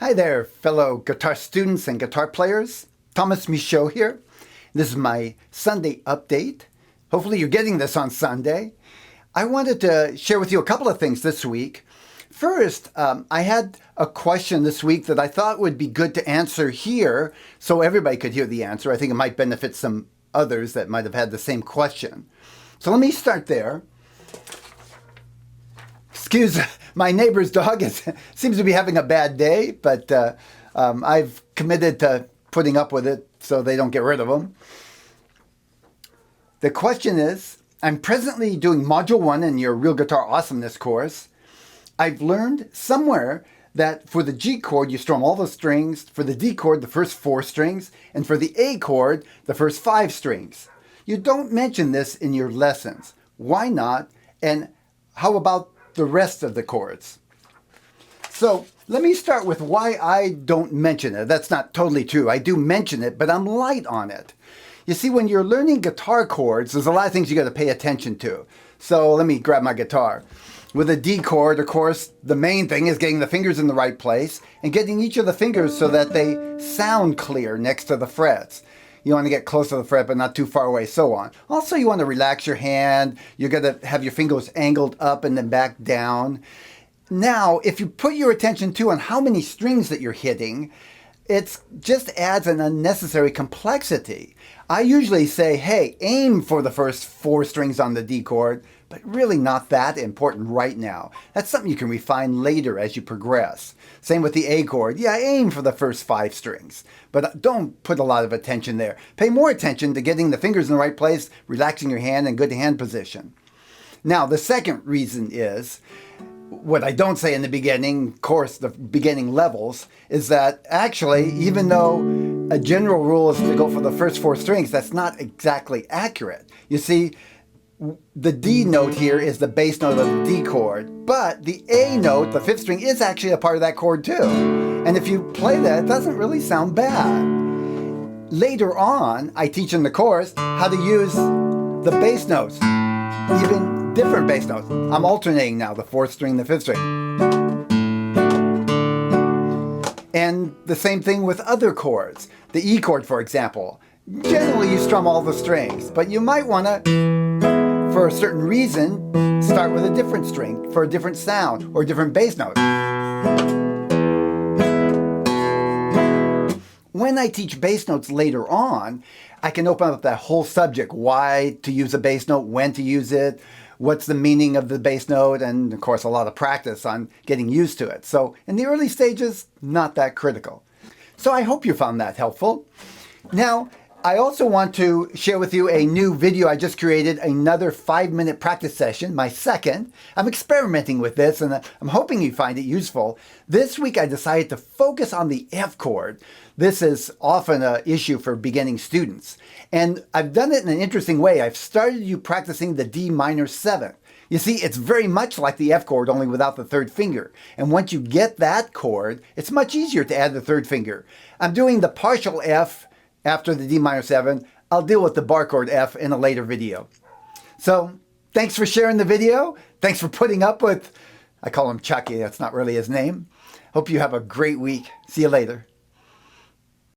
Hi there, fellow guitar students and guitar players. Tomas Michaud here. This is my Sunday update. Hopefully you're getting this on Sunday. I wanted to share with you a couple of things this week. First, I had a question this week that I thought would be good to answer here so everybody could hear the answer. I think it might benefit some others that might have had the same question. So let me start there. Excuse my neighbor's dog. It seems to be having a bad day, but I've committed to putting up with it so they don't get rid of him. The question is, I'm presently doing Module 1 in your Real Guitar Awesomeness course. I've learned somewhere that for the G chord, you strum all the strings, for the D chord, the first 4 strings, and for the A chord, the first 5 strings. You don't mention this in your lessons. Why not? And how about the rest of the chords? So let me start with why I don't mention it. That's not totally true. I do mention it, but I'm light on it. You see, when you're learning guitar chords, there's a lot of things you got to pay attention to. So let me grab my guitar. With a D chord, of course, the main thing is getting the fingers in the right place and getting each of the fingers so that they sound clear next to the frets. You want to get close to the fret, but not too far away, so on. Also, you want to relax your hand. You're going to have your fingers angled up and then back down. Now, if you put your attention too on how many strings that you're hitting, it just adds an unnecessary complexity. I usually say, hey, aim for the first 4 strings on the D chord, but really not that important right now. That's something you can refine later as you progress. Same with the A chord. Yeah, aim for the first 5 strings, but don't put a lot of attention there. Pay more attention to getting the fingers in the right place, relaxing your hand, and good hand position. Now, the second reason is, what I don't say in the beginning, course, the beginning levels, is that actually, even though a general rule is to go for the first 4 strings, that's not exactly accurate. You see, the D note here is the bass note of the D chord, but the A note, the 5th string, is actually a part of that chord too. And if you play that, it doesn't really sound bad. Later on, I teach in the course how to use the bass notes, even different bass notes. I'm alternating now, the 4th string, the 5th string. And the same thing with other chords. The E chord, for example. Generally, you strum all the strings, but you might want to, for a certain reason, start with a different string for a different sound or different bass note. When I teach bass notes later on, I can open up that whole subject, why to use a bass note, when to use it, what's the meaning of the bass note, and of course a lot of practice on getting used to it. So in the early stages, not that critical. So I hope you found that helpful. Now, I also want to share with you a new video I just created, another 5-minute practice session, my second. I'm experimenting with this and I'm hoping you find it useful. This week I decided to focus on the F chord. This is often an issue for beginning students. And I've done it in an interesting way. I've started you practicing the D minor 7th. You see, it's very much like the F chord, only without the 3rd finger. And once you get that chord, it's much easier to add the 3rd finger. I'm doing the partial F after the D minor 7. I'll deal with the bar chord F in a later video. So, thanks for sharing the video. Thanks for putting up with, I call him Chucky, that's not really his name. Hope you have a great week. See you later.